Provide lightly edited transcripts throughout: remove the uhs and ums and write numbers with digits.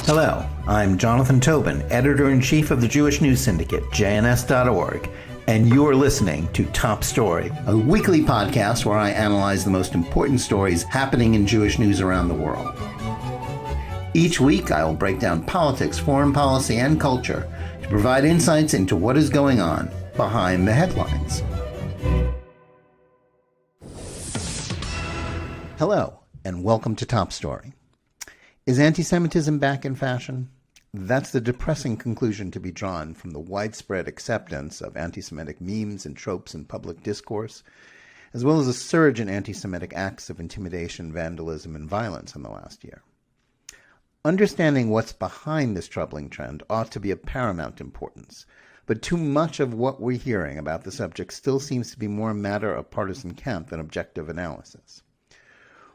Hello, I'm Jonathan Tobin, Editor-in-Chief of the Jewish News Syndicate, JNS.org, and you're listening to Top Story, a weekly podcast where I analyze the most important stories happening in Jewish news around the world. Each week, I will break down politics, foreign policy, and culture to provide insights into what is going on behind the headlines. Hello, and welcome to Top Story. Is anti-Semitism back in fashion? That's the depressing conclusion to be drawn from the widespread acceptance of anti-Semitic memes and tropes in public discourse, as well as a surge in anti-Semitic acts of intimidation, vandalism, and violence in the last year. Understanding what's behind this troubling trend ought to be of paramount importance, but too much of what we're hearing about the subject still seems to be more a matter of partisan cant than objective analysis.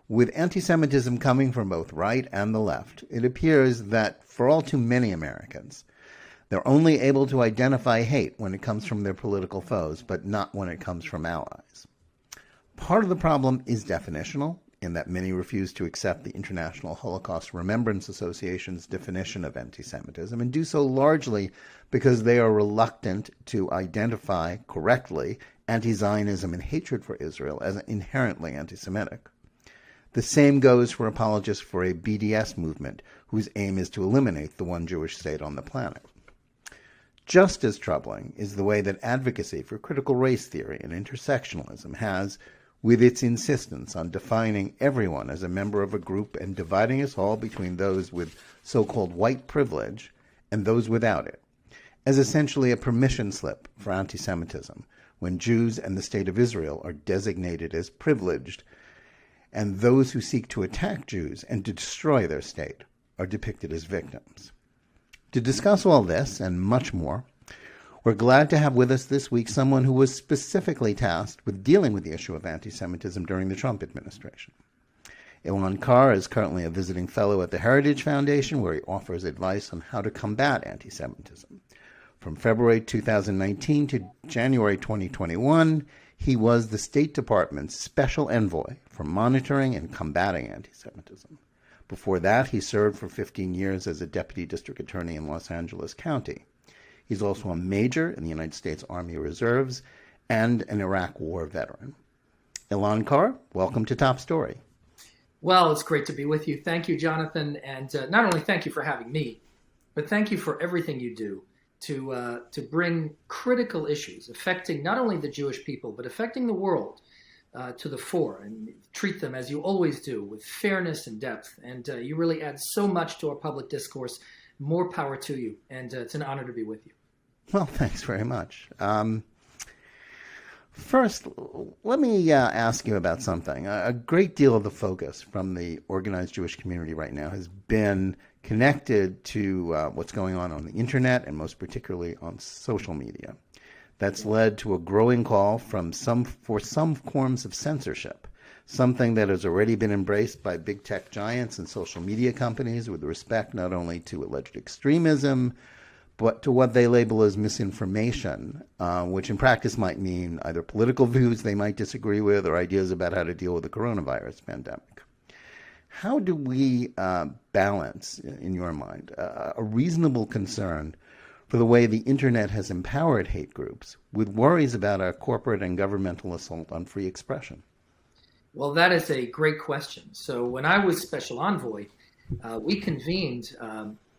With anti-Semitism coming from both right and the left, it appears that for all too many Americans, they're only able to identify hate when it comes from their political foes, but not when it comes from allies. Part of the problem is definitional, in that many refuse to accept the International Holocaust Remembrance Association's definition of anti-Semitism, and do so largely because they are reluctant to identify correctly anti-Zionism and hatred for Israel as inherently anti-Semitic. The same goes for apologists for a BDS movement whose aim is to eliminate the one Jewish state on the planet. Just as troubling is the way that advocacy for critical race theory and intersectionalism has, with its insistence on defining everyone as a member of a group and dividing us all between those with so-called white privilege and those without it, as essentially a permission slip for anti-Semitism when Jews and the State of Israel are designated as privileged, and those who seek to attack Jews and to destroy their state are depicted as victims. To discuss all this and much more, we're glad to have with us this week someone who was specifically tasked with dealing with the issue of anti-Semitism during the Trump administration. Elan Carr is currently a visiting fellow at the Heritage Foundation, where he offers advice on how to combat anti-Semitism. From February 2019 to January 2021, he was the State Department's special envoy for monitoring and combating anti-Semitism. Before that, he served for 15 years as a deputy district attorney in Los Angeles County. He's also a major in the United States Army Reserves and an Iraq War veteran. Elan Carr, welcome to Top Story. Well, it's great to be with you. Thank you, Jonathan. And not only thank you for having me, but thank you for everything you do to bring critical issues affecting not only the Jewish people, but affecting the world to the fore, and treat them, as you always do, with fairness and depth. And you really add so much to our public discourse. More power to you, and it's an honor to be with you. Well, thanks very much. First, let me ask you about something. A great deal of the focus from the organized Jewish community right now has been connected to what's going on the internet, and most particularly on social media. That's led to a growing call for some forms of censorship, something that has already been embraced by big tech giants and social media companies with respect not only to alleged extremism, but to what they label as misinformation, which in practice might mean either political views they might disagree with or ideas about how to deal with the coronavirus pandemic. How do we balance, in your mind, a reasonable concern for the way the internet has empowered hate groups with worries about a corporate and governmental assault on free expression? Well, that is a great question. So when I was special envoy, we convened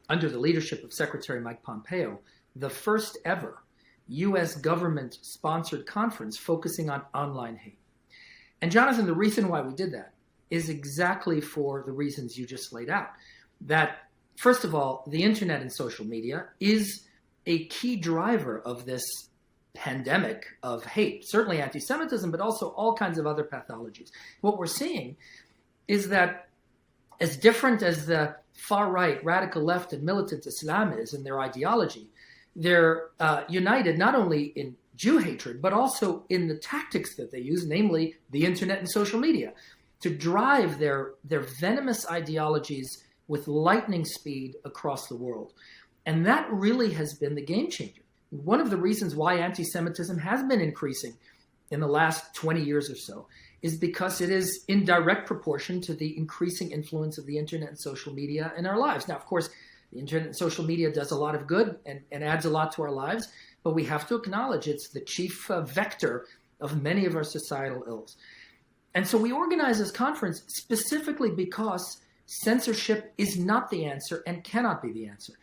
under the leadership of Secretary Mike Pompeo, the first ever U.S. government-sponsored conference focusing on online hate. And Jonathan, the reason why we did that is exactly for the reasons you just laid out. That, first of all, the internet and social media is a key driver of this pandemic of hate, certainly anti-Semitism, but also all kinds of other pathologies. What we're seeing is that as different as the far-right, radical left, and militant Islam is in their ideology, they're united not only in Jew hatred, but also in the tactics that they use, namely the internet and social media, to drive their venomous ideologies with lightning speed across the world. And that really has been the game changer. One of the reasons why anti-Semitism has been increasing in the last 20 years or so is because it is in direct proportion to the increasing influence of the internet and social media in our lives. Now, of course, The internet and social media does a lot of good and adds a lot to our lives, but we have to acknowledge it's the chief vector of many of our societal ills. And so we organize this conference specifically because censorship is not the answer and cannot be the answer.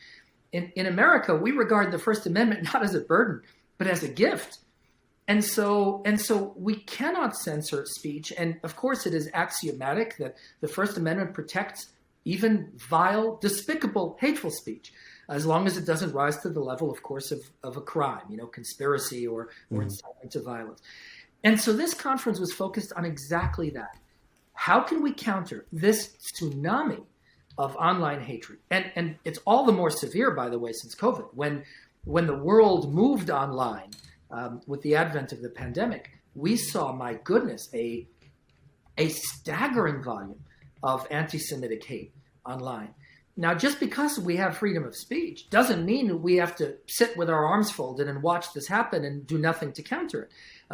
In America, we regard the First Amendment not as a burden, but as a gift. And so we cannot censor speech. And of course, it is axiomatic that the First Amendment protects even vile, despicable, hateful speech, as long as it doesn't rise to the level, of course, of a crime, conspiracy or incitement to violence. And so this conference was focused on exactly that. How can we counter this tsunami of online hatred? And it's all the more severe, by the way, since COVID, when the world moved online with the advent of the pandemic, we saw, my goodness, a staggering volume of anti-Semitic hate online. Now, just because we have freedom of speech doesn't mean we have to sit with our arms folded and watch this happen and do nothing to counter it.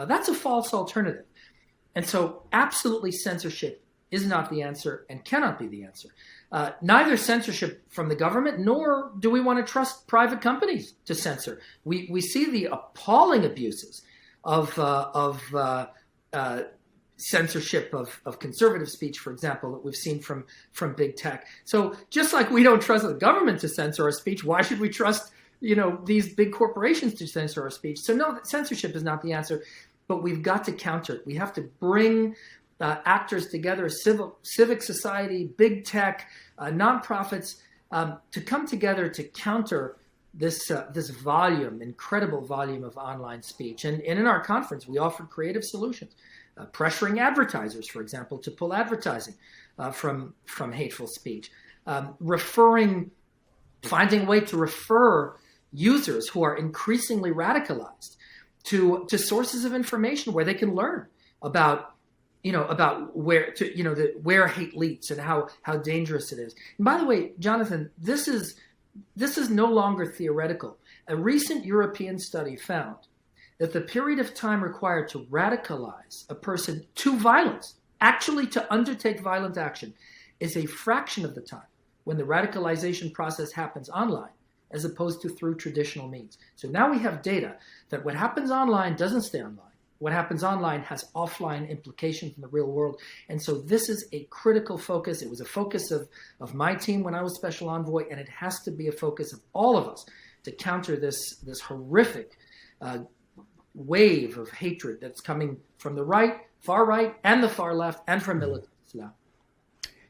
That's a false alternative. And so absolutely censorship is not the answer and cannot be the answer. Neither censorship from the government, nor do we want to trust private companies to censor. We see the appalling abuses of censorship of conservative speech, for example, that we've seen from big tech. So just like we don't trust the government to censor our speech, why should we trust these big corporations to censor our speech? So no, censorship is not the answer, but we've got to counter it. We have to bring actors together, civic society, big tech, nonprofits, to come together to counter this incredible volume of online speech. And in our conference, we offered creative solutions, pressuring advertisers, for example, to pull advertising from hateful speech, finding a way to refer users who are increasingly radicalized to sources of information where they can learn about where hate leads and how dangerous it is. And by the way, Jonathan, this is no longer theoretical. A recent European study found that the period of time required to radicalize a person to violence, actually to undertake violent action, is a fraction of the time when the radicalization process happens online, as opposed to through traditional means. So now we have data that what happens online doesn't stay online. What happens online has offline implications in the real world. And so this is a critical focus. It was a focus of my team when I was special envoy, and it has to be a focus of all of us to counter this horrific wave of hatred that's coming from the right, far right, and the far left, and from militant Islam.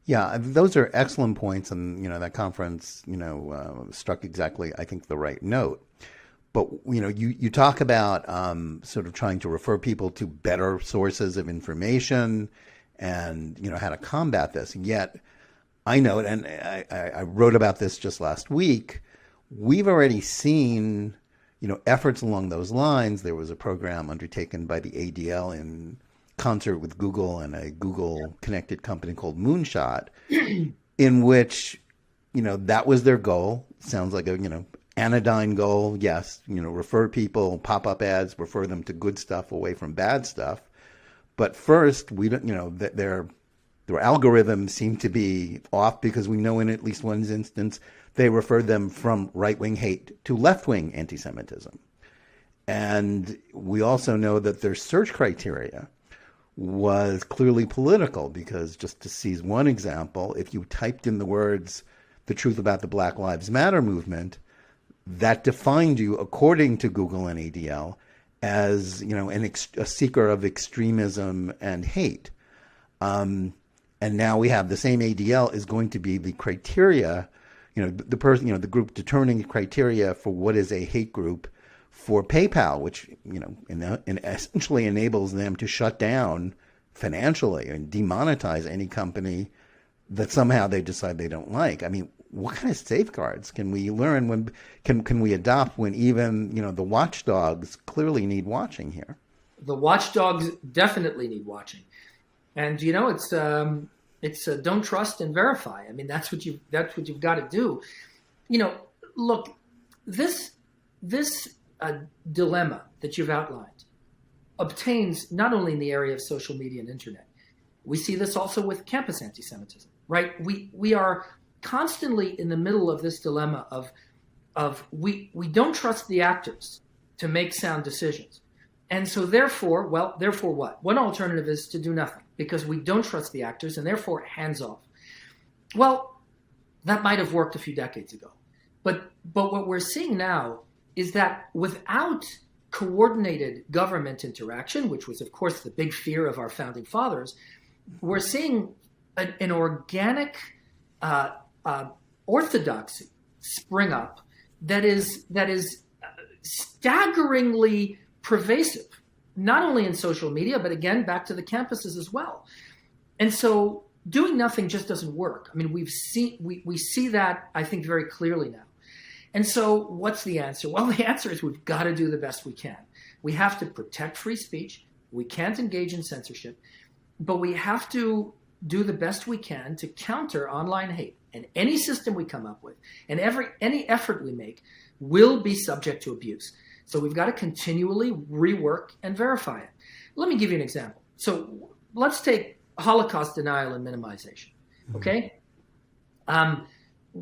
Yeah, those are excellent points, and that conference struck exactly, I think, the right note. But you talk about sort of trying to refer people to better sources of information, and how to combat this. And yet, I know, and I wrote about this just last week. We've already seen efforts along those lines. There was a program undertaken by the ADL in concert with Google and a Google-connected company called Moonshot, in which that was their goal. Sounds like a anodyne goal, yes, refer people, pop-up ads, refer them to good stuff away from bad stuff. But first, we don't, their algorithms seem to be off, because we know in at least one instance, they referred them from right-wing hate to left-wing anti-Semitism. And we also know that their search criteria was clearly political, because just to seize one example, if you typed in the words, "the truth about the Black Lives Matter movement," that defined you, according to Google and ADL, as a seeker of extremism and hate. And now we have the same ADL is going to be the criteria, the group determining criteria for what is a hate group for PayPal, which essentially enables them to shut down financially and demonetize any company that somehow they decide they don't like. I mean, what kind of safeguards can we learn when can we adopt when even the watchdogs clearly need watching here? The watchdogs definitely need watching, and it's don't trust and verify. I mean, that's what you've got to do. Look, this dilemma that you've outlined obtains not only in the area of social media and internet. We see this also with campus anti-Semitism, right? We are constantly in the middle of this dilemma of we don't trust the actors to make sound decisions. And so therefore what? One alternative is to do nothing because we don't trust the actors and therefore hands off. Well, that might have worked a few decades ago. But what we're seeing now is that without coordinated government interaction, which was, of course, the big fear of our founding fathers, we're seeing an organic orthodoxy spring up that is staggeringly pervasive, not only in social media, but again, back to the campuses as well. And so doing nothing just doesn't work. I mean, we see that, I think, very clearly now. And so what's the answer? Well, the answer is we've got to do the best we can. We have to protect free speech. We can't engage in censorship, but we have to do the best we can to counter online hate. And any system we come up with and any effort we make will be subject to abuse. So we've got to continually rework and verify it. Let me give you an example. So let's take Holocaust denial and minimization, okay?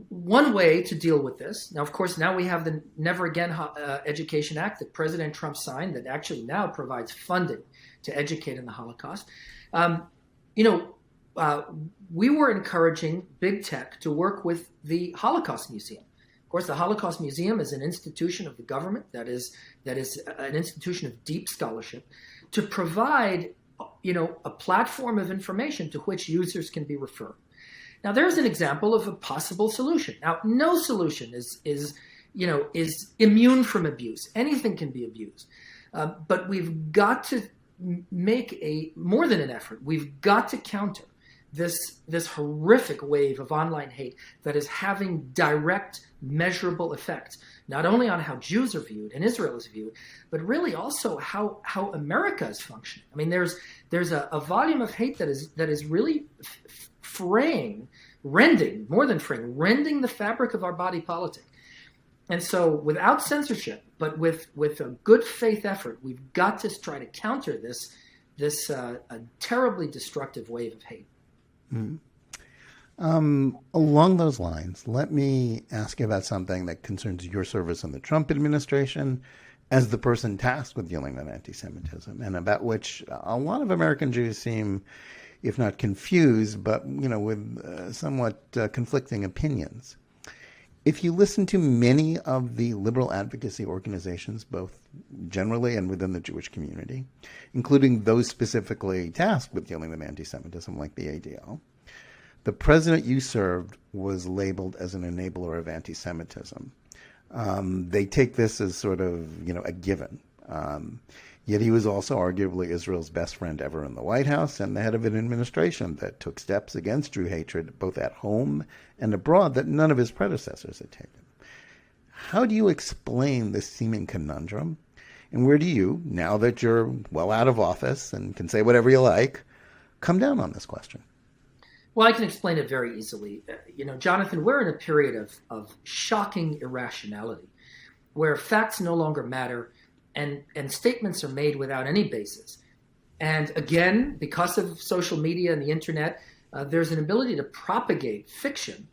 One way to deal with this, now, of course, now we have the Never Again Education Act that President Trump signed that actually now provides funding to educate in the Holocaust. We were encouraging big tech to work with the Holocaust Museum. Of course, the Holocaust Museum is an institution of the government that is an institution of deep scholarship to provide, a platform of information to which users can be referred. Now, there's an example of a possible solution. Now, no solution is immune from abuse. Anything can be abused, but we've got to make more than an effort. We've got to counter this horrific wave of online hate that is having direct, measurable effects, not only on how Jews are viewed and Israel is viewed, but really also how America is functioning. I mean, there's a volume of hate that is really rending the fabric of our body politic. And so without censorship, but with a good faith effort, we've got to try to counter this terribly destructive wave of hate. Mm-hmm. Along those lines, let me ask you about something that concerns your service in the Trump administration as the person tasked with dealing with anti-Semitism, and about which a lot of American Jews seem, if not confused, but with somewhat conflicting opinions. If you listen to many of the liberal advocacy organizations, both generally and within the Jewish community, including those specifically tasked with dealing with anti-Semitism, like the ADL, the president you served was labeled as an enabler of anti-Semitism. They take this as sort of, a given. Yet he was also arguably Israel's best friend ever in the White House and the head of an administration that took steps against Jew hatred both at home and abroad that none of his predecessors had taken. How do you explain this seeming conundrum? And where do you, now that you're well out of office and can say whatever you like, come down on this question? Well, I can explain it very easily. Jonathan, we're in a period of shocking irrationality where facts no longer matter and statements are made without any basis. And again, because of social media and the internet, there's an ability to propagate fiction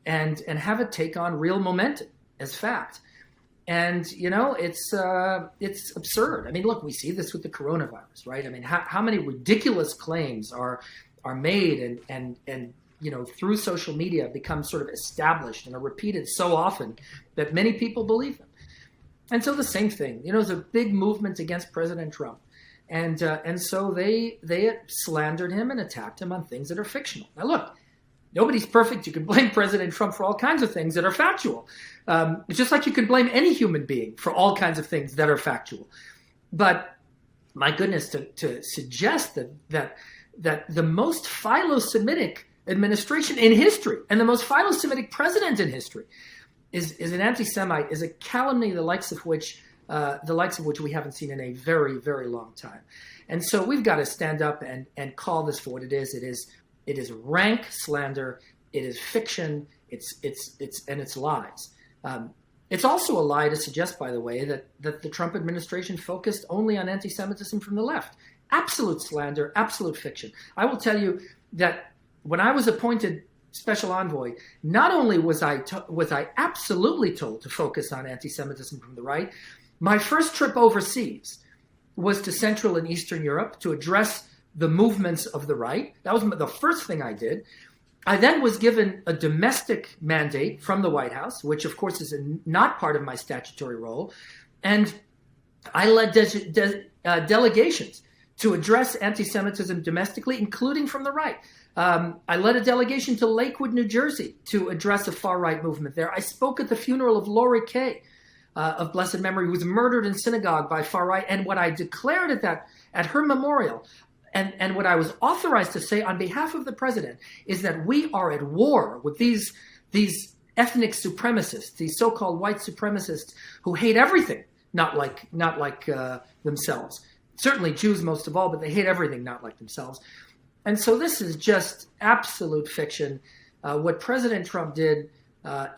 and have it take on real momentum as fact. And, it's absurd. I mean, look, we see this with the coronavirus, right? I mean, how many ridiculous claims are made and through social media become sort of established and are repeated so often that many people believe them. And so the same thing, there's a big movement against President Trump. And so they slandered him and attacked him on things that are fictional. Now, look, nobody's perfect. You can blame President Trump for all kinds of things that are factual. Just like you can blame any human being for all kinds of things that are factual. But my goodness, to suggest that the most philo-Semitic administration in history and the most philo-Semitic president in history is an anti-Semite, is a calumny the likes of which we haven't seen in a very, very long time. And so we've got to stand up and call this for what it is. It is rank slander. It is fiction. It's lies. It's also a lie to suggest, by the way, that the Trump administration focused only on anti-Semitism from the left. Absolute slander, absolute fiction. I will tell you that when I was appointed special envoy, not only was I absolutely told to focus on anti-Semitism from the right, my first trip overseas was to Central and Eastern Europe to address the movements of the right. That was the first thing I did. I then was given a domestic mandate from the White House, which of course is not part of my statutory role. And I led delegations to address anti-Semitism domestically, including from the right. I led a delegation to Lakewood, New Jersey, to address a far-right movement there. I spoke at the funeral of Lori Kay, of blessed memory, who was murdered in synagogue by far-right. And what I declared at her memorial, and what I was authorized to say on behalf of the president, is that we are at war with these ethnic supremacists, these so-called white supremacists who hate everything, not like themselves. Certainly Jews most of all, but they hate everything not like themselves. And so this is just absolute fiction. What President Trump did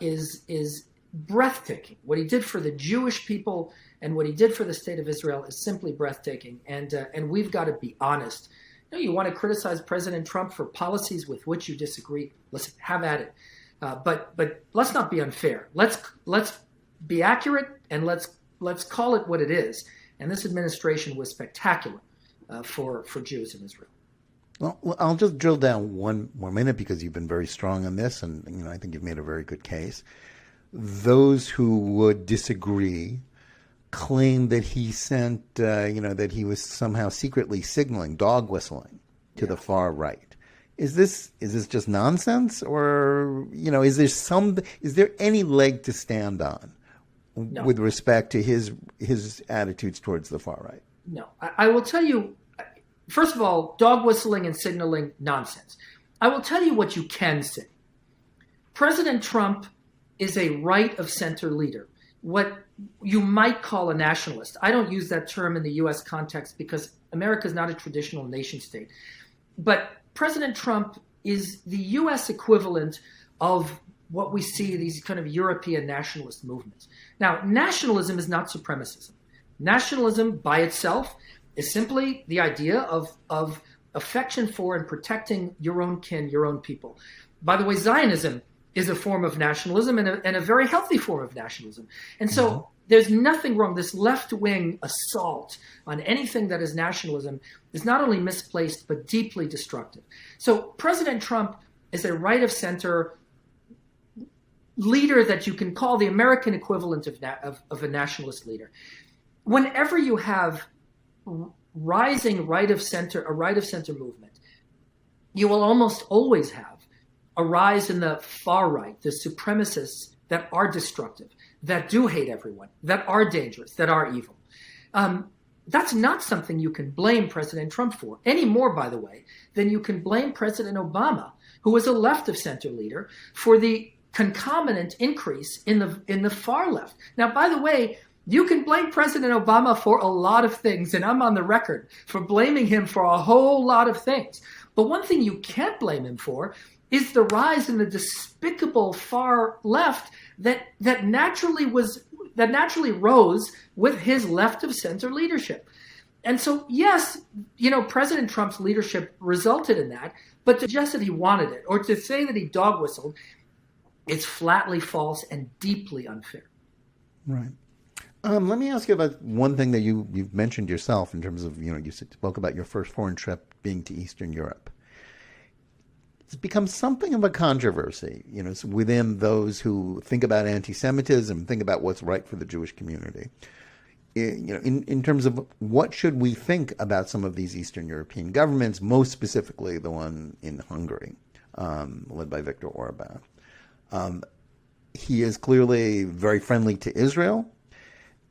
is breathtaking. What he did for the Jewish people and what he did for the state of Israel is simply breathtaking. And we've got to be honest. You want to criticize President Trump for policies with which you disagree? Let's have at it. But let's not be unfair. Let's be accurate, and let's call it what it is. And this administration was spectacular for Jews in Israel. Well, I'll just drill down one more minute because you've been very strong on this, and I think you've made a very good case. Those who would disagree claim that he sent, that he was somehow secretly signaling, dog whistling to the far right. Is this just nonsense, or is there any leg to stand on with respect to his attitudes towards the far right? No, I will tell you. First of all, dog whistling and signaling, nonsense. I will tell you what you can say. President Trump is a right-of-center leader, what you might call a nationalist. I don't use that term in the U.S. context because America is not a traditional nation state. But President Trump is the U.S. equivalent of what we see, these kind of European nationalist movements. Now, nationalism is not supremacism. Nationalism by itself is simply the idea of affection for and protecting your own kin, your own people. By the way, Zionism is a form of nationalism and a very healthy form of nationalism. And so there's nothing wrong. This left-wing assault on anything that is nationalism is not only misplaced, but deeply destructive. So President Trump is a right-of-center leader that you can call the American equivalent of a nationalist leader. Whenever you have rising a right of center movement, you will almost always have a rise in the far right, the supremacists that are destructive, that do hate everyone, that are dangerous, that are evil. That's not something you can blame President Trump for, any more, by the way, than you can blame President Obama, who was a left of center leader, for the concomitant increase in the far left. Now, by the way, you can blame President Obama for a lot of things, and I'm on the record for blaming him for a whole lot of things. But one thing you can't blame him for is the rise in the despicable far left that naturally rose with his left of center leadership. And so, yes, President Trump's leadership resulted in that, but to suggest that he wanted it or to say that he dog whistled, it's flatly false and deeply unfair. Right. Let me ask you about one thing that you've mentioned yourself in terms of, you spoke about your first foreign trip being to Eastern Europe. It's become something of a controversy, within those who think about anti-Semitism, think about what's right for the Jewish community. In terms of what should we think about some of these Eastern European governments, most specifically the one in Hungary, led by Viktor Orban. He is clearly very friendly to Israel.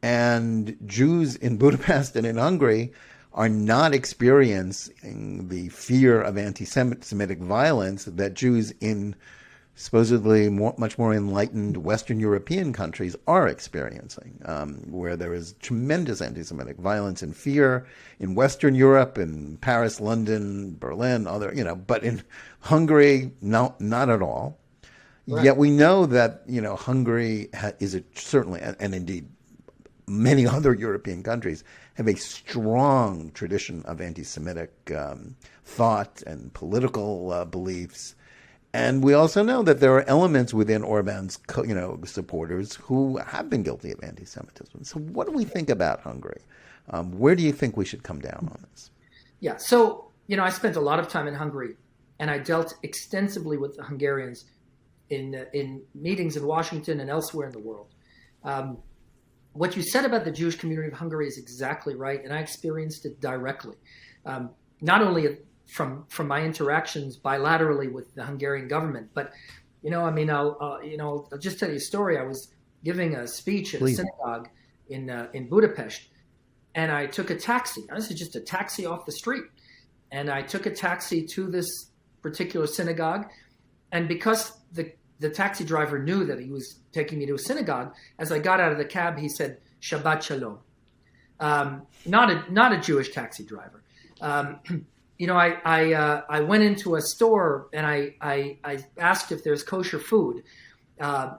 And Jews in Budapest and in Hungary are not experiencing the fear of anti-Semitic violence that Jews in supposedly much more enlightened Western European countries are experiencing, where there is tremendous anti-Semitic violence and fear in Western Europe, in Paris, London, Berlin, but in Hungary, no, not at all. Right. Yet we know that, Hungary is certainly, and indeed, many other European countries have a strong tradition of anti-Semitic thought and political beliefs. And we also know that there are elements within Orban's, supporters who have been guilty of anti-Semitism. So what do we think about Hungary? Where do you think we should come down on this? Yeah, so, I spent a lot of time in Hungary, and I dealt extensively with the Hungarians in meetings in Washington and elsewhere in the world. What you said about the Jewish community of Hungary is exactly right, and I experienced it directly. Not only from my interactions bilaterally with the Hungarian government, but I'll just tell you a story. I was giving a speech at a synagogue in Budapest, and I took a taxi. Now, this is just a taxi off the street, and I took a taxi to this particular synagogue, and because the taxi driver knew that he was taking me to a synagogue, as I got out of the cab, he said, "Shabbat Shalom." Not a Jewish taxi driver. I went into a store and I asked if there's kosher food.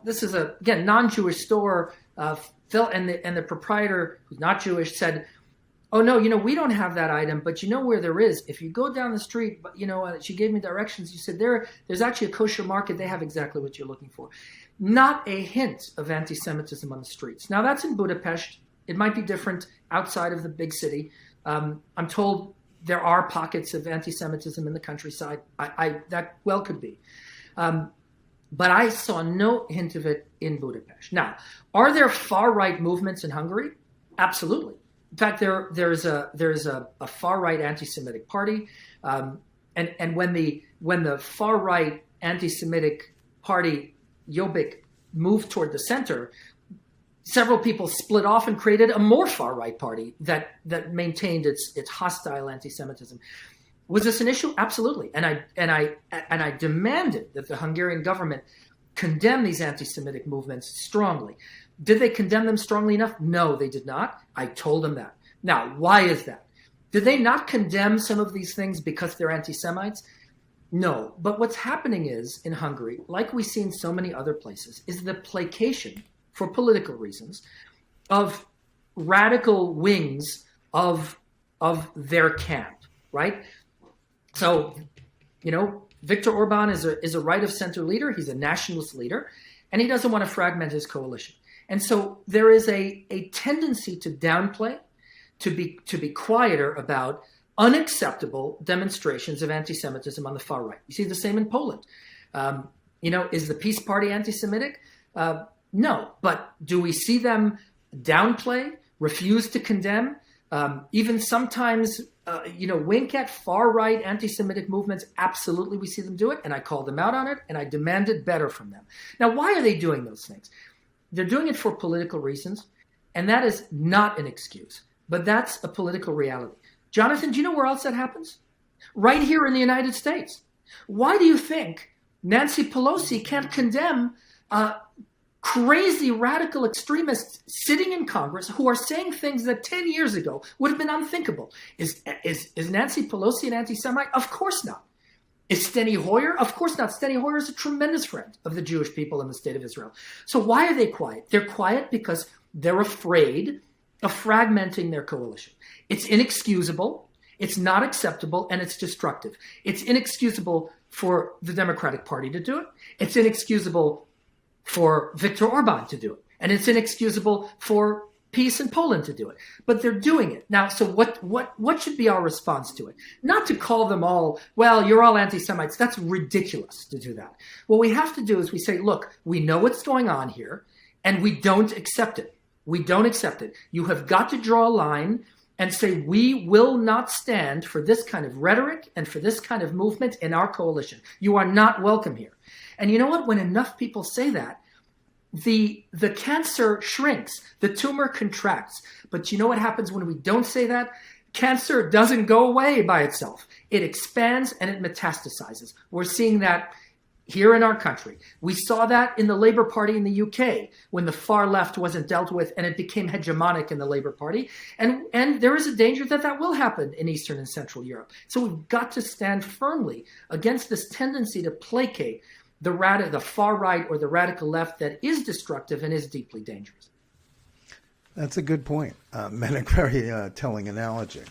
This is again non-Jewish store. And the proprietor, who's not Jewish, said, "Oh no, we don't have that item, but where there is. If you go down the street, she gave me directions. You said there's actually a kosher market. They have exactly what you're looking for." Not a hint of anti-Semitism on the streets. Now that's in Budapest. It might be different outside of the big city. I'm told there are pockets of anti-Semitism in the countryside. That well could be. But I saw no hint of it in Budapest. Now, are there far-right movements in Hungary? Absolutely. In fact, there's a far-right anti-Semitic party, and when the far-right anti-Semitic party Jobbik moved toward the center, several people split off and created a more far-right party that maintained its hostile anti-Semitism. Was this an issue? Absolutely. And I demanded that the Hungarian government condemn these anti-Semitic movements strongly. Did they condemn them strongly enough? No, they did not. I told them that. Now, why is that? Did they not condemn some of these things because they're anti-Semites? No. But what's happening is, in Hungary, like we see in so many other places, is the placation, for political reasons, of radical wings of their camp, right? So, Viktor Orban is a right-of-center leader. He's a nationalist leader, and he doesn't want to fragment his coalition. And so there is a tendency to downplay, to be quieter about unacceptable demonstrations of anti-Semitism on the far right. You see the same in Poland. Is the Peace Party anti-Semitic? No, but do we see them downplay, refuse to condemn, even sometimes, wink at far-right anti-Semitic movements? Absolutely, we see them do it, and I called them out on it, and I demanded better from them. Now, why are they doing those things? They're doing it for political reasons, and that is not an excuse, but that's a political reality. Jonathan, do you know where else that happens? Right here in the United States. Why do you think Nancy Pelosi can't condemn crazy radical extremists sitting in Congress who are saying things that 10 years ago would have been unthinkable? Is Nancy Pelosi an anti-Semite? Of course not. Is Steny Hoyer? Of course not. Steny Hoyer is a tremendous friend of the Jewish people in the state of Israel. So why are they quiet? They're quiet because they're afraid of fragmenting their coalition. It's inexcusable, it's not acceptable, and it's destructive. It's inexcusable for the Democratic Party to do it. It's inexcusable for Viktor Orban to do it. And it's inexcusable for peace in Poland to do it. But they're doing it. Now, so what should be our response to it? Not to call them all, well, you're all anti-Semites. That's ridiculous to do that. What we have to do is we say, look, we know what's going on here, and we don't accept it. We don't accept it. You have got to draw a line and say, we will not stand for this kind of rhetoric and for this kind of movement in our coalition. You are not welcome here. And you know what? When enough people say that, the cancer shrinks, the tumor contracts. But you know what happens when we don't say that? Cancer doesn't go away by itself. It expands and it metastasizes. We're seeing that here in our country. We saw that in the Labour Party in the UK when the far left wasn't dealt with and it became hegemonic in the Labour Party. And there is a danger that that will happen in Eastern and Central Europe. So we've got to stand firmly against this tendency to placate the far right or the radical left that is destructive and is deeply dangerous. That's a good point. And a very telling analogy.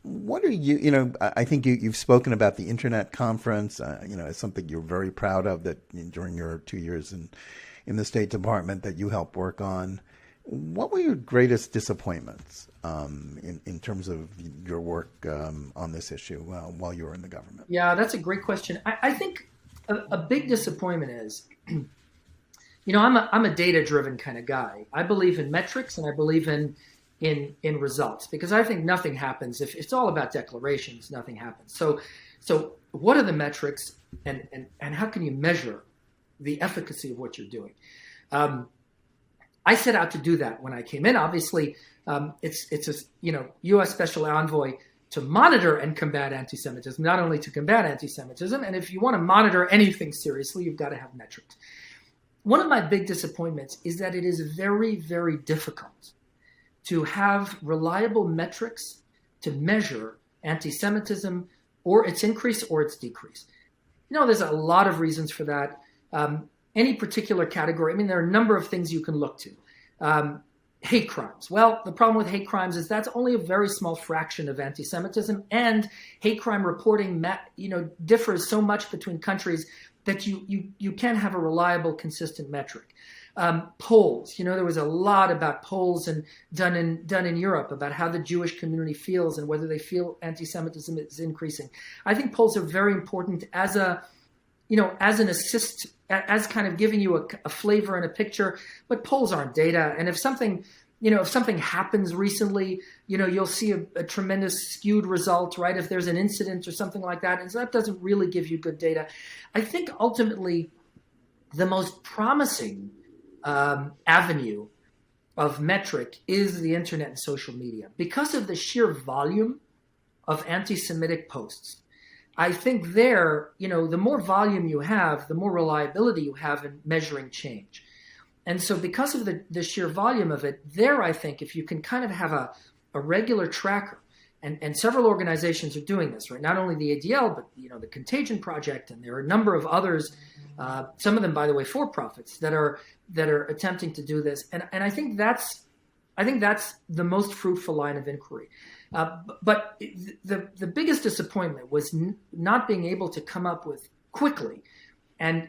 What are I think you've spoken about the Internet conference, as something you're very proud of that during your 2 years in the State Department that you helped work on. What were your greatest disappointments in terms of your work on this issue while you were in the government? Yeah, that's a great question. I think a big disappointment is, I'm a data-driven kind of guy. I believe in metrics and I believe in results, because I think nothing happens if it's all about declarations. Nothing happens. So what are the metrics, and how can you measure the efficacy of what you're doing? I set out to do that when I came in. Obviously, it's a U.S. Special Envoy to monitor and combat anti-Semitism, not only to combat anti-Semitism. And if you want to monitor anything seriously, you've got to have metrics. One of my big disappointments is that it is very, very difficult to have reliable metrics to measure anti-Semitism, or its increase or its decrease. There's a lot of reasons for that. Any particular category, there are a number of things you can look to. Hate crimes. Well, the problem with hate crimes is that's only a very small fraction of anti-Semitism, and hate crime reporting, differs so much between countries that you can't have a reliable, consistent metric. Polls. There was a lot about polls done in Europe about how the Jewish community feels and whether they feel anti-Semitism is increasing. I think polls are very important as an assist, as kind of giving you a flavor and a picture, but polls aren't data. And if something happens recently, you'll see a tremendous skewed result, right? If there's an incident or something like that, and so that doesn't really give you good data. I think ultimately the most promising avenue of metric is the internet and social media, because of the sheer volume of anti-Semitic posts. I think there, the more volume you have, the more reliability you have in measuring change. And so because of the sheer volume of it, there, I think if you can kind of have a regular tracker, and several organizations are doing this, right? Not only the ADL, but the Contagion Project, and there are a number of others, some of them, by the way, for-profits that are attempting to do this. And I think that's the most fruitful line of inquiry. But the biggest disappointment was not being able to come up with quickly and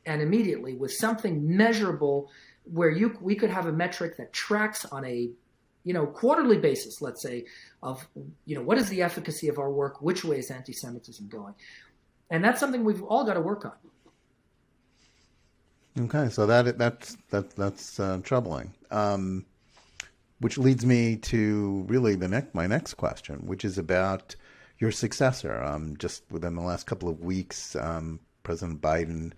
immediately with something measurable where we could have a metric that tracks on a quarterly basis, let's say, of what is the efficacy of our work, which way is anti-Semitism going, and that's something we've all got to work on. Okay, so that's troubling. Which leads me to really my next question, which is about your successor. Just within the last couple of weeks, President Biden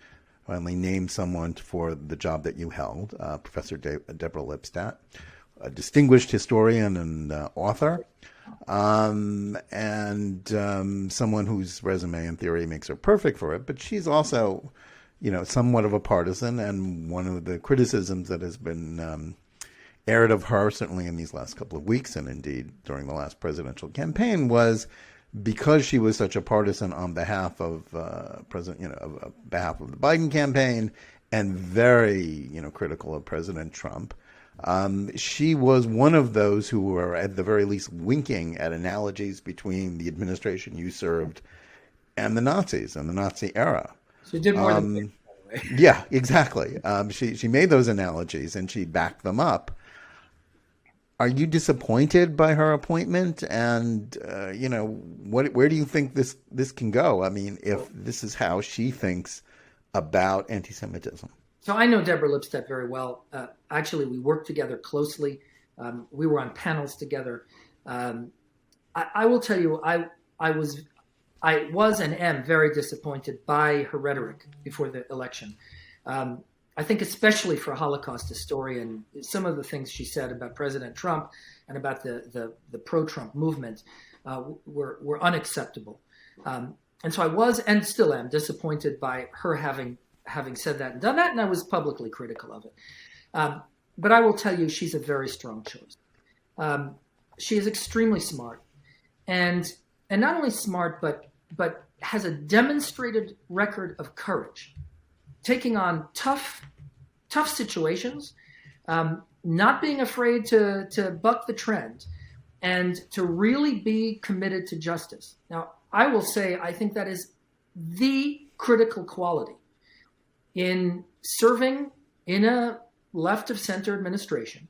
finally named someone for the job that you held, Professor Deborah Lipstadt, a distinguished historian and author, and someone whose resume in theory makes her perfect for it. But she's also, somewhat of a partisan, and one of the criticisms that has been aired of her, certainly in these last couple of weeks, and indeed during the last presidential campaign, was because she was such a partisan on behalf of behalf of the Biden campaign, and very critical of President Trump. She was one of those who were at the very least winking at analogies between the administration you served and the Nazis and the Nazi era. She did more than that, by the way. Yeah, exactly. She made those analogies and she backed them up. Are you disappointed by her appointment? And where do you think this can go? If this is how she thinks about anti-Semitism. So I know Deborah Lipstadt very well. Actually, we worked together closely. We were on panels together. I will tell you, I was and am very disappointed by her rhetoric before the election. I think especially for a Holocaust historian, some of the things she said about President Trump and about the pro-Trump movement were unacceptable. And so I was and still am disappointed by her having said that and done that, and I was publicly critical of it. But I will tell you, she's a very strong choice. She is extremely smart, and not only smart, but has a demonstrated record of courage, taking on tough situations, not being afraid to buck the trend, and to really be committed to justice. Now, I will say, I think that is the critical quality in serving in a left of center administration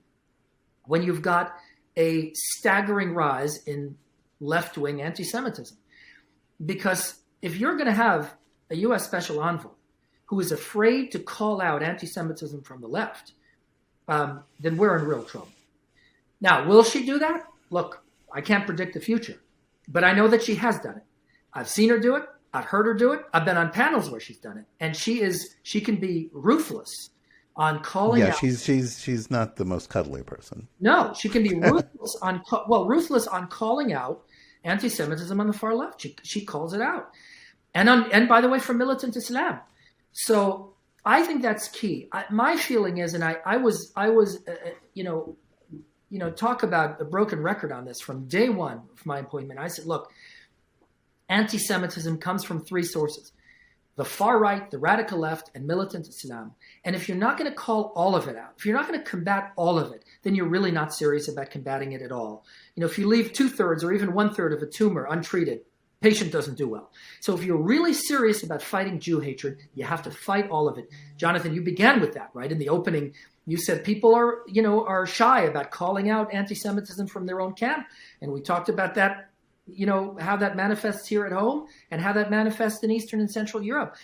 when you've got a staggering rise in left-wing anti-Semitism. Because if you're going to have a U.S. special envoy who is afraid to call out anti-Semitism from the left, then we're in real trouble. Now, will she do that? Look, I can't predict the future, but I know that she has done it. I've seen her do it. I've heard her do it. I've been on panels where she's done it, and she can be ruthless on calling out. Yeah, she's not the most cuddly person. No, she can be ruthless on calling out anti-Semitism on the far left. She calls it out, and by the way, from militant Islam. So I think that's key. My feeling is, and I was talk about a broken record on this from day one of my appointment. I said, look, anti-Semitism comes from three sources: the far right, the radical left, and militant Islam. And if you're not going to call all of it out, if you're not going to combat all of it, then you're really not serious about combating it at all. If you leave 2/3 or even 1/3 of a tumor untreated, patient doesn't do well. So if you're really serious about fighting Jew hatred, you have to fight all of it. Jonathan, you began with that, right? In the opening, you said people are shy about calling out anti-Semitism from their own camp. And we talked about that, how that manifests here at home and how that manifests in Eastern and Central Europe.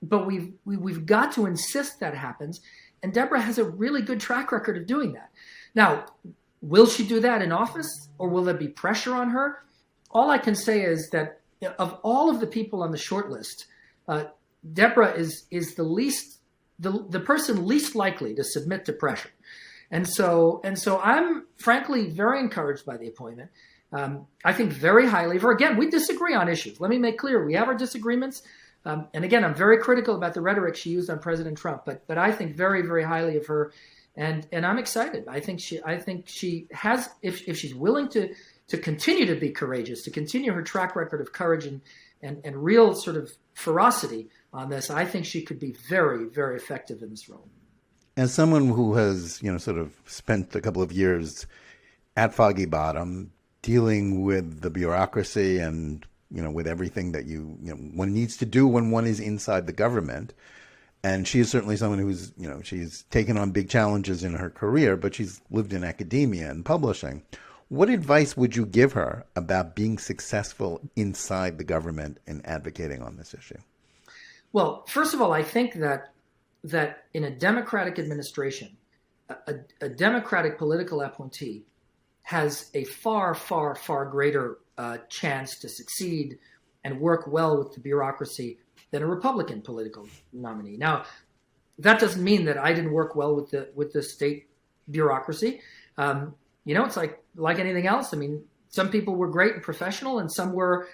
But we've got to insist that happens. And Deborah has a really good track record of doing that. Now, will she do that in office, or will there be pressure on her? All I can say is that of all of the people on the short list, Deborah is the person least likely to submit to pressure. And so I'm frankly very encouraged by the appointment. I think very highly of her. Again, we disagree on issues. Let me make clear, we have our disagreements. And again, I'm very critical about the rhetoric she used on President Trump, but I think very, very highly of her. And I'm excited. I think she has, if she's willing to continue to be courageous, to continue her track record of courage and real sort of ferocity on this, I think she could be very, very effective in this role. As someone who has, sort of spent a couple of years at Foggy Bottom dealing with the bureaucracy and, with everything that one needs to do when one is inside the government. And she is certainly someone who's, she's taken on big challenges in her career, but she's lived in academia and publishing. What advice would you give her about being successful inside the government and advocating on this issue? Well, first of all, I think that in a democratic administration, a democratic political appointee has a far, far, far greater chance to succeed and work well with the bureaucracy than a Republican political nominee. Now, that doesn't mean that I didn't work well with the state bureaucracy. It's like anything else. I mean, some people were great and professional, and some were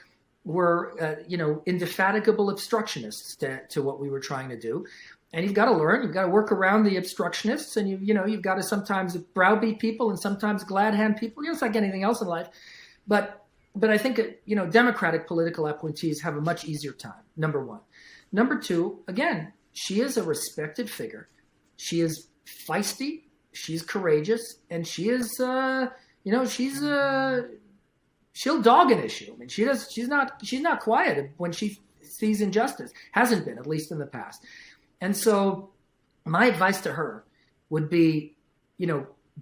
indefatigable obstructionists to what we were trying to do. And you've got to learn. You've got to work around the obstructionists, and you've got to sometimes browbeat people and sometimes glad hand people. It's like anything else in life. But I think democratic political appointees have a much easier time. Number one. Number two, again, she is a respected figure. She is feisty. She's courageous, and she is, she'll dog an issue. I mean, she's not quiet when she sees injustice. Hasn't been, at least in the past. And so my advice to her would be,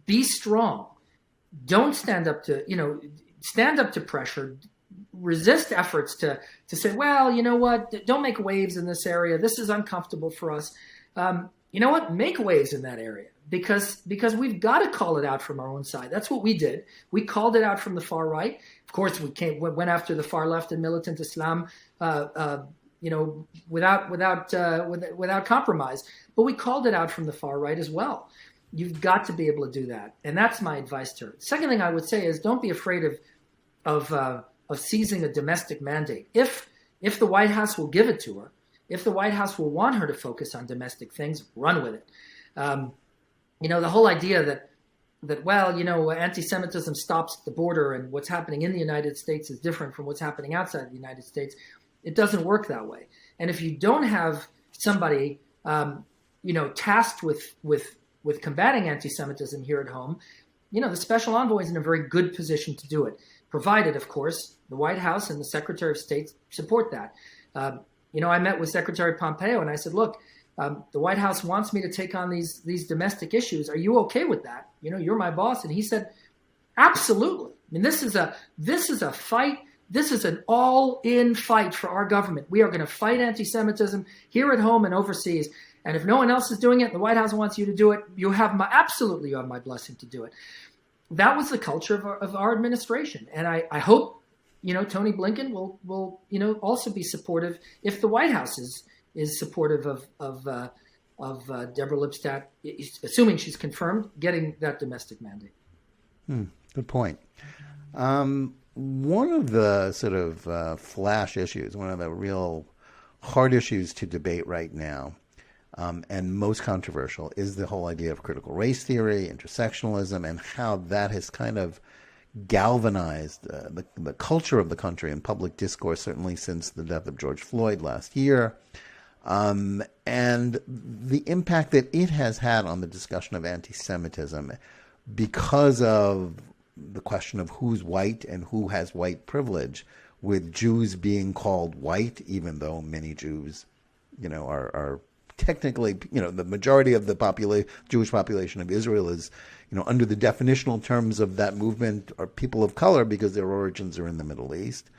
be strong. Don't stand up to pressure. Resist efforts to say, well, you know what, don't make waves in this area. This is uncomfortable for us. You know what, make waves in that area. Because we've got to call it out from our own side. That's what we did. We called it out from the far right. Of course, we went after the far left and militant Islam, without compromise. But we called it out from the far right as well. You've got to be able to do that, and that's my advice to her. Second thing I would say is don't be afraid of seizing a domestic mandate. If the White House will give it to her, if the White House will want her to focus on domestic things, run with it. The whole idea that anti-Semitism stops at the border and what's happening in the United States is different from what's happening outside the United States. It doesn't work that way. And if you don't have somebody, tasked with combating anti-Semitism here at home, the special envoy is in a very good position to do it, provided, of course, the White House and the Secretary of State support that. I met with Secretary Pompeo and I said, look, the White House wants me to take on these domestic issues. Are you okay with that? You're my boss. And he said, absolutely. I mean, this is a fight. This is an all-in fight for our government. We are going to fight anti-Semitism here at home and overseas. And if no one else is doing it, the White House wants you to do it. You have my blessing to do it. That was the culture of our administration. And I hope, Tony Blinken will also be supportive if the White House is supportive of Deborah Lipstadt, assuming she's confirmed, getting that domestic mandate. Good point. One of the sort of flash issues, one of the real hard issues to debate right now, and most controversial, is the whole idea of critical race theory, intersectionalism, and how that has kind of galvanized the culture of the country and public discourse, certainly since the death of George Floyd last year, and the impact that it has had on the discussion of anti-Semitism because of the question of who's white and who has white privilege, with Jews being called white, even though many Jews, are technically, the majority of the Jewish population of Israel is, under the definitional terms of that movement, are people of color because their origins are in the Middle East.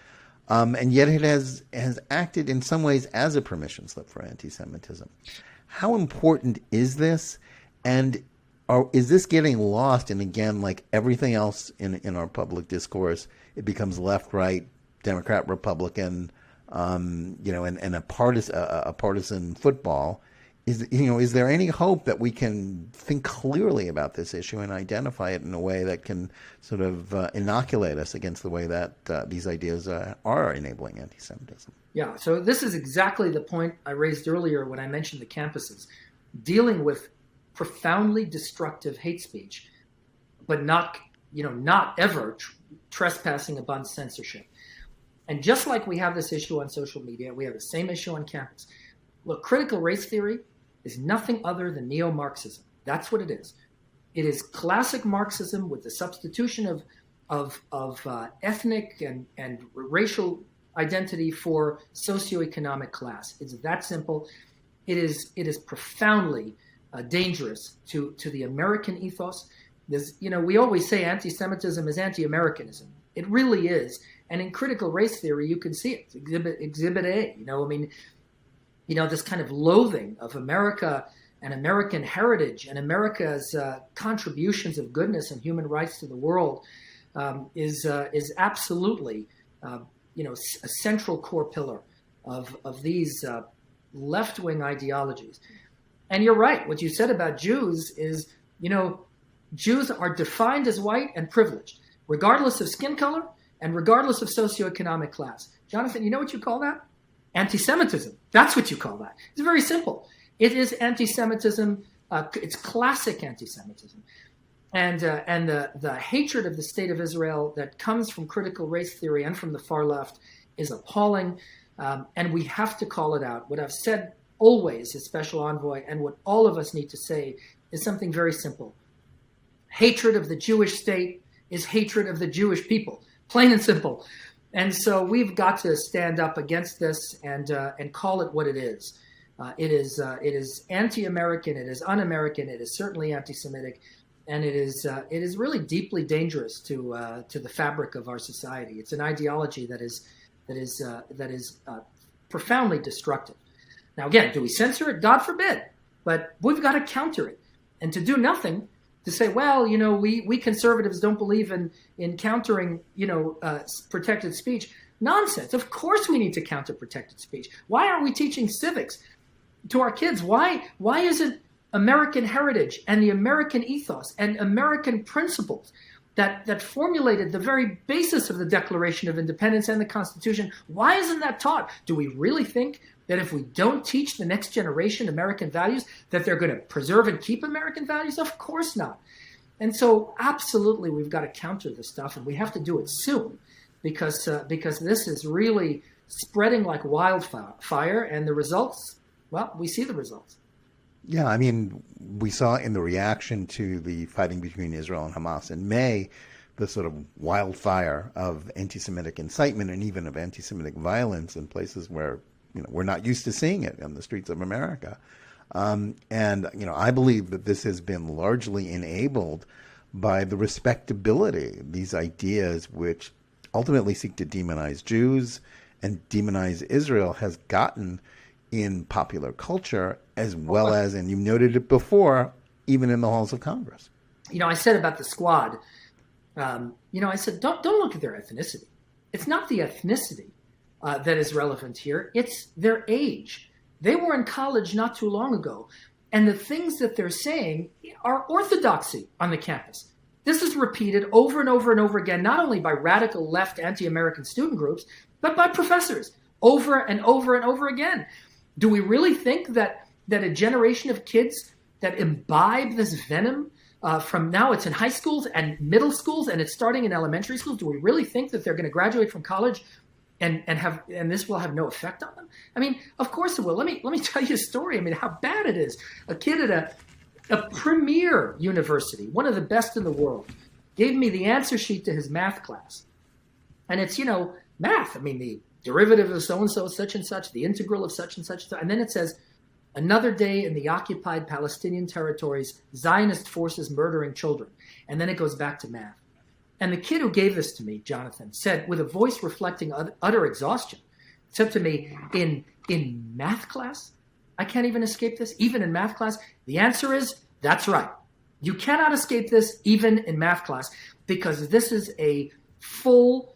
And yet it has acted in some ways as a permission slip for anti-Semitism. How important is this? And is this getting lost? And again, like everything else in our public discourse, it becomes left, right, Democrat, Republican, and a partisan football. Is there any hope that we can think clearly about this issue and identify it in a way that can sort of inoculate us against the way that these ideas are enabling anti-Semitism? Yeah, so this is exactly the point I raised earlier when I mentioned the campuses. Dealing with profoundly destructive hate speech, but not ever trespassing upon censorship. And just like we have this issue on social media, we have the same issue on campus. Look, critical race theory is nothing other than neo-Marxism. That's what it is. It is classic Marxism with the substitution of ethnic and racial identity for socioeconomic class. It's that simple. It is profoundly dangerous to the American ethos. We always say anti-Semitism is anti-Americanism. It really is. And in critical race theory, you can see it. Exhibit A. This kind of loathing of America and American heritage and America's contributions of goodness and human rights to the world is absolutely a central core pillar of these left-wing ideologies. And you're right. What you said about Jews is, Jews are defined as white and privileged, regardless of skin color and regardless of socioeconomic class. Jonathan, you know what you call that? Anti-Semitism. That's what you call that. It's very simple. It is anti-Semitism. It's classic anti-Semitism. And the hatred of the state of Israel that comes from critical race theory and from the far left is appalling. And we have to call it out. What I've said always as special envoy, and what all of us need to say, is something very simple. Hatred of the Jewish state is hatred of the Jewish people, plain and simple. And so we've got to stand up against this and call it what it is. It is anti-American. It is un-American. It is certainly anti-Semitic, and it is really deeply dangerous to the fabric of our society. It's an ideology that is profoundly destructive. Now, again, do we censor it? God forbid. But we've got to counter it. And to do nothing, to say, well, we conservatives don't believe in countering, protected speech. Nonsense. Of course we need to counter protected speech. Why aren't we teaching civics to our kids? Why isn't American heritage and the American ethos and American principles that formulated the very basis of the Declaration of Independence and the Constitution, why isn't that taught? Do we really think that if we don't teach the next generation American values, that they're going to preserve and keep American values? Of course not. And so absolutely we've got to counter this stuff, and we have to do it soon because this is really spreading like wildfire, and the results, well, we see the results. Yeah, I mean, we saw in the reaction to the fighting between Israel and Hamas in May the sort of wildfire of anti-Semitic incitement and even of anti-Semitic violence in places where we're not used to seeing it on the streets of America. And I believe that this has been largely enabled by the respectability, these ideas which ultimately seek to demonize Jews and demonize Israel has gotten in popular culture as well as, and you noted it before, even in the halls of Congress. I said about the squad, I said, don't look at their ethnicity. It's not the ethnicity that is relevant here. It's their age. They were in college not too long ago, and the things that they're saying are orthodoxy on the campus. This is repeated over and over and over again, not only by radical left anti-American student groups, but by professors over and over and over again. Do we really think that a generation of kids that imbibe this venom from now it's in high schools and middle schools and it's starting in elementary schools, do we really think that they're going to graduate from college and this will have no effect on them? I mean, of course it will. Let me tell you a story. I mean, how bad it is. A kid at a premier university, one of the best in the world, gave me the answer sheet to his math class. And it's, math. I mean, the derivative of so-and-so, such and such, the integral of such and such. And then it says, another day in the occupied Palestinian territories, Zionist forces murdering children. And then it goes back to math. And the kid who gave this to me, Jonathan, said, with a voice reflecting utter exhaustion, said to me, in math class, I can't even escape this, even in math class? The answer is, that's right. You cannot escape this even in math class, because this is a full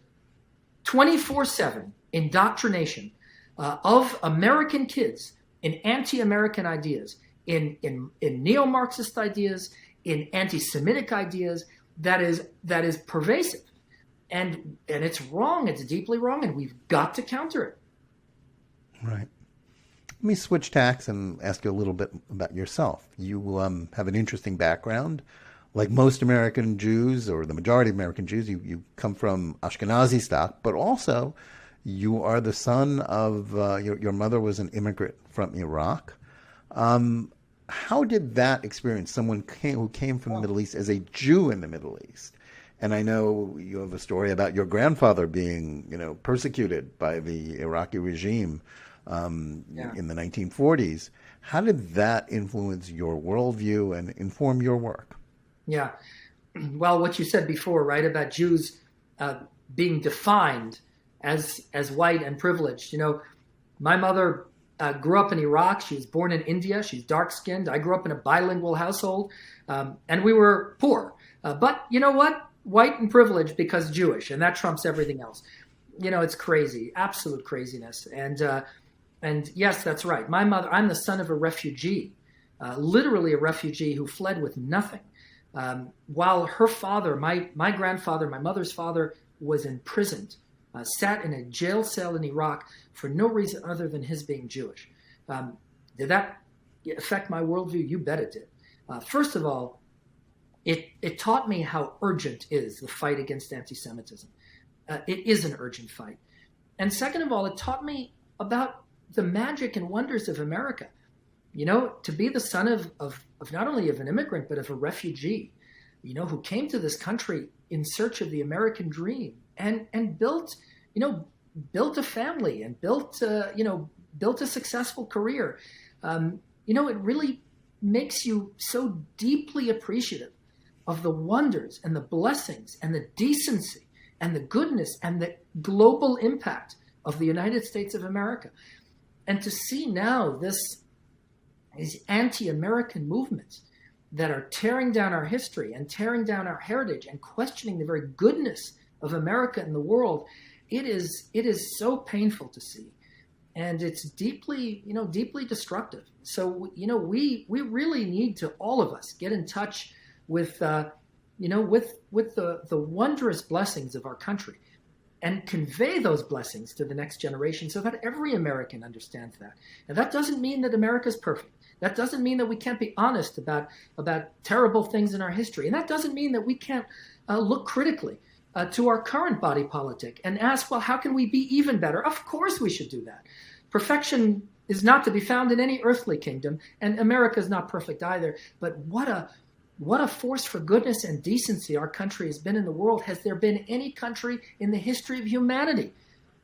24/7 indoctrination of American kids in anti-American ideas, in neo-Marxist ideas, in anti-Semitic ideas that is pervasive. And it's wrong. It's deeply wrong, and we've got to counter it. Right. Let me switch tacks and ask you a little bit about yourself. You have an interesting background. Like most American Jews, or the majority of American Jews, you come from Ashkenazi stock, but also you are the son of, your mother was an immigrant from Iraq. How did that experience, someone who came from the Middle East as a Jew in the Middle East? And I know you have a story about your grandfather being, persecuted by the Iraqi regime in the 1940s. How did that influence your worldview and inform your work? Yeah. Well, what you said before, right, about Jews being defined as white and privileged. My mother grew up in Iraq. She was born in India. She's dark-skinned. I grew up in a bilingual household, and we were poor. But you know what? White and privileged because Jewish, and that trumps everything else. It's crazy, absolute craziness. And yes, that's right. My mother, I'm the son of a refugee, literally a refugee who fled with nothing. While her father, my grandfather, my mother's father, was imprisoned, sat in a jail cell in Iraq for no reason other than his being Jewish. Did that affect my worldview? You bet it did. First of all, it taught me how urgent is the fight against anti-Semitism. It is an urgent fight. And second of all, it taught me about the magic and wonders of America. To be the son of not only of an immigrant, but of a refugee, who came to this country in search of the American dream and built a family and built a successful career. It really makes you so deeply appreciative of the wonders and the blessings and the decency and the goodness and the global impact of the United States of America. And to see now these anti-American movements that are tearing down our history and tearing down our heritage and questioning the very goodness of America and the world, it is so painful to see. And it's deeply destructive. So, we really need to, all of us, get in touch with the wondrous blessings of our country and convey those blessings to the next generation so that every American understands that. And that doesn't mean that America's perfect. That doesn't mean that we can't be honest about terrible things in our history. And that doesn't mean that we can't look critically to our current body politic and ask, well, how can we be even better? Of course we should do that. Perfection is not to be found in any earthly kingdom, and America is not perfect either. But what a force for goodness and decency our country has been in the world. Has there been any country in the history of humanity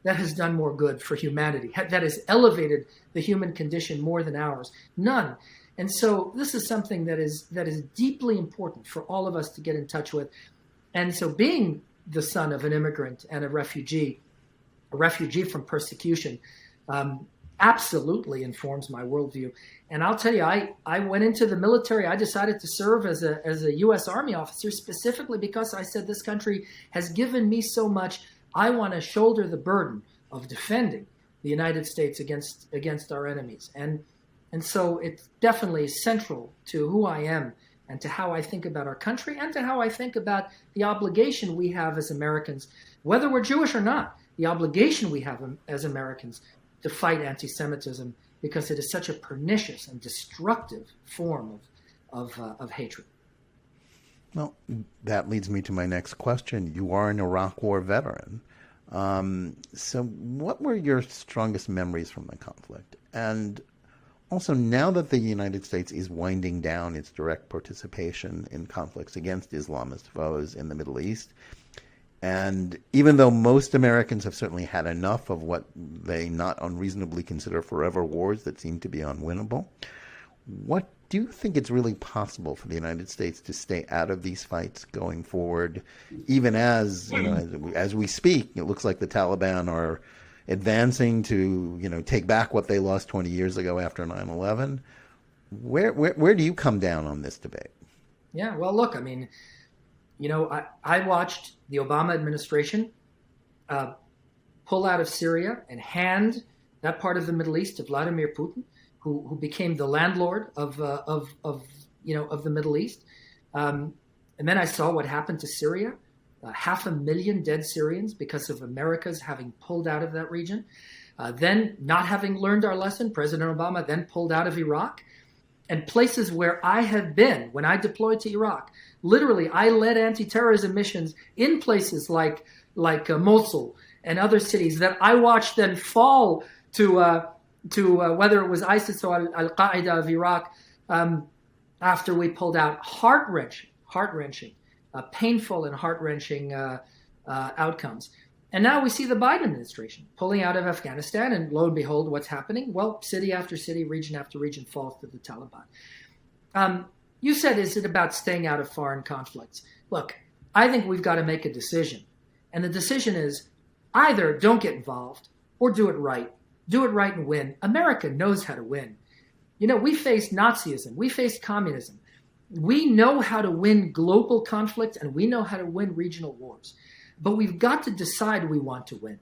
that has done more good for humanity, that has elevated the human condition more than ours? None. And so this is something that is deeply important for all of us to get in touch with. And so being the son of an immigrant and a refugee from persecution, absolutely informs my worldview. And I'll tell you, I went into the military. I decided to serve as a U.S. Army officer specifically because I said this country has given me so much. I want to shoulder the burden of defending the United States against our enemies. And so it's definitely central to who I am and to how I think about our country and to how I think about the obligation we have as Americans, whether we're Jewish or not, the obligation we have as Americans to fight anti-Semitism, because it is such a pernicious and destructive form of hatred. Well, that leads me to my next question. You are an Iraq War veteran. So what were your strongest memories from the conflict? And also, now that the United States is winding down its direct participation in conflicts against Islamist foes in the Middle East, and even though most Americans have certainly had enough of what they not unreasonably consider forever wars that seem to be unwinnable, what do you think it's really possible for the United States to stay out of these fights going forward, even as, as we speak, it looks like the Taliban are advancing to, take back what they lost 20 years ago after 9/11? Where do you come down on this debate? Yeah, well, look, I watched the Obama administration pull out of Syria and hand that part of the Middle East to Vladimir Putin, who became the landlord of the Middle East. And then I saw what happened to Syria. 500,000 dead Syrians because of America's having pulled out of that region. Then, not having learned our lesson, President Obama then pulled out of Iraq. And places where I have been when I deployed to Iraq, literally, I led anti-terrorism missions in places like Mosul and other cities that I watched then fall to whether it was ISIS or Al-Qaeda of Iraq after we pulled out. Heart-wrenching, painful and heart-wrenching outcomes. And now we see the Biden administration pulling out of Afghanistan, and lo and behold, what's happening? Well, city after city, region after region falls to the Taliban. You said, is it about staying out of foreign conflicts? Look, I think we've got to make a decision. And the decision is either don't get involved or do it right. Do it right and win. America knows how to win. We faced Nazism. We faced communism. We know how to win global conflict, and we know how to win regional wars. But we've got to decide we want to win.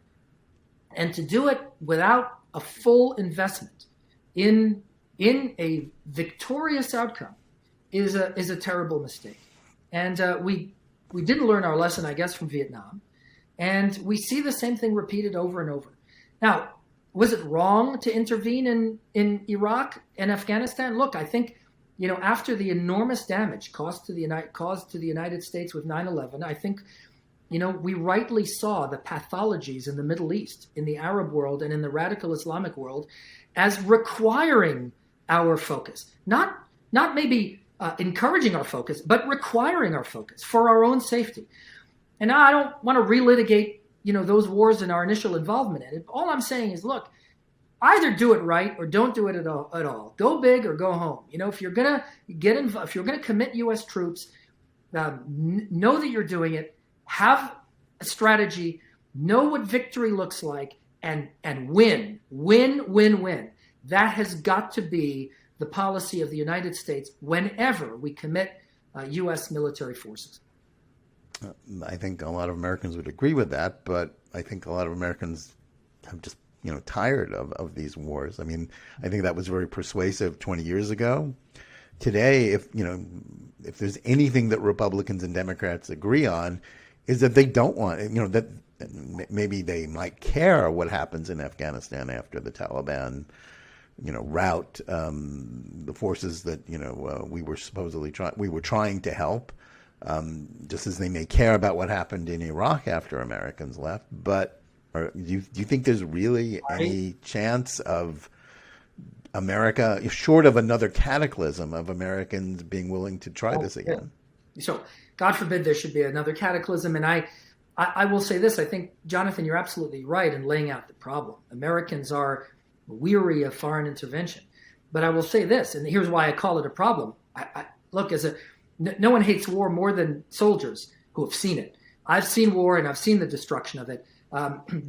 And to do it without a full investment in a victorious outcome is a terrible mistake. And we didn't learn our lesson, I guess, from Vietnam. And we see the same thing repeated over and over. Now, was it wrong to intervene in Iraq and Afghanistan? Look, I think, after the enormous damage caused to the United States with 9/11, I think, we rightly saw the pathologies in the Middle East, in the Arab world, and in the radical Islamic world as requiring our focus. Not maybe encouraging our focus, but requiring our focus for our own safety. And I don't want to relitigate, those wars and our initial involvement in it. All I'm saying is, look, either do it right or don't do it at all. Go big or go home. If you're gonna get involved, if you're gonna commit U.S. troops, know that you're doing it. Have a strategy, know what victory looks like, and win. That has got to be the policy of the United States whenever we commit U.S. military forces. I think a lot of Americans would agree with that, but I think a lot of Americans have just, tired of these wars. I think that was very persuasive 20 years ago. Today, if there's anything that Republicans and Democrats agree on, is that they don't want, that maybe they might care what happens in Afghanistan after the Taliban, rout the forces that, we were trying to help, just as they may care about what happened in Iraq after Americans left. But do you think there's really any chance of America, short of another cataclysm of Americans being willing to try this again. So, God forbid there should be another cataclysm. And I will say this. I think, Jonathan, you're absolutely right in laying out the problem. Americans are weary of foreign intervention. But I will say this, and here's why I call it a problem. Look, no one hates war more than soldiers who have seen it. I've seen war and I've seen the destruction of it.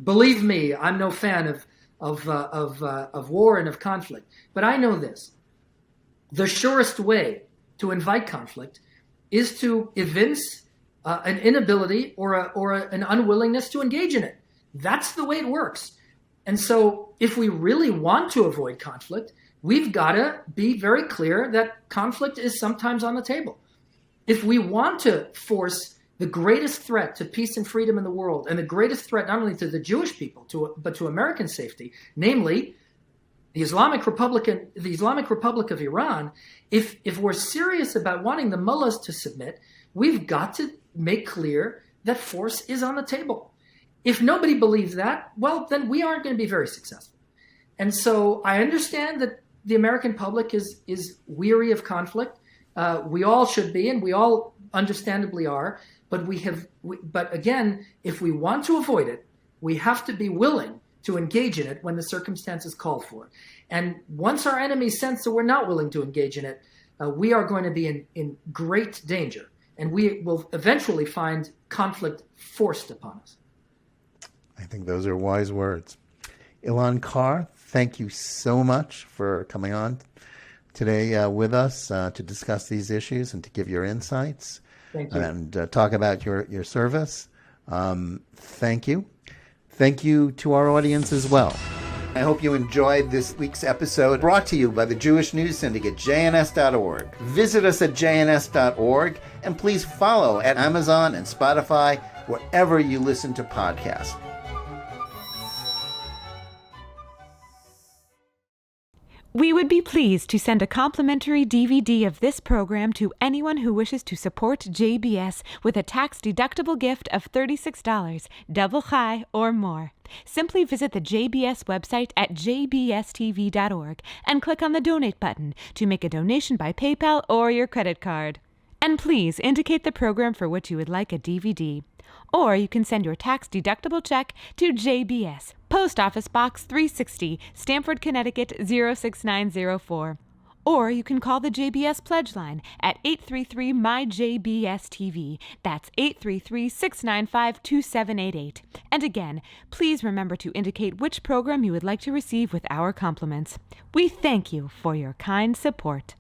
Believe me, I'm no fan of war and of conflict. But I know this. The surest way to invite conflict is to evince an inability or an unwillingness to engage in it. That's the way it works. And so if we really want to avoid conflict, we've got to be very clear that conflict is sometimes on the table. If we want to force the greatest threat to peace and freedom in the world, and the greatest threat not only to the Jewish people, but to American safety, namely the Islamic Republic of Iran, if we're serious about wanting the mullahs to submit, we've got to make clear that force is on the table. If nobody believes that, well, then we aren't going to be very successful. And so I understand that the American public is weary of conflict. We all should be, and we all understandably are. But again, if we want to avoid it, we have to be willing to engage in it when the circumstances call for it. And once our enemies sense that we're not willing to engage in it, we are going to be in great danger. And we will eventually find conflict forced upon us. I think those are wise words. Elan Carr, thank you so much for coming on today with us to discuss these issues and to give your insights. Thank you. And talk about your service. Thank you. Thank you to our audience as well. I hope you enjoyed this week's episode brought to you by the Jewish News Syndicate, jns.org. Visit us at jns.org and please follow at Amazon and Spotify, wherever you listen to podcasts. We would be pleased to send a complimentary DVD of this program to anyone who wishes to support JBS with a tax-deductible gift of $36, double chai or more. Simply visit the JBS website at jbstv.org and click on the Donate button to make a donation by PayPal or your credit card. And please indicate the program for which you would like a DVD. Or you can send your tax-deductible check to JBS, Post Office Box 360, Stamford, Connecticut 06904. Or you can call the JBS Pledge Line at 833-MY-JBS-TV. That's 833-695-2788. And again, please remember to indicate which program you would like to receive with our compliments. We thank you for your kind support.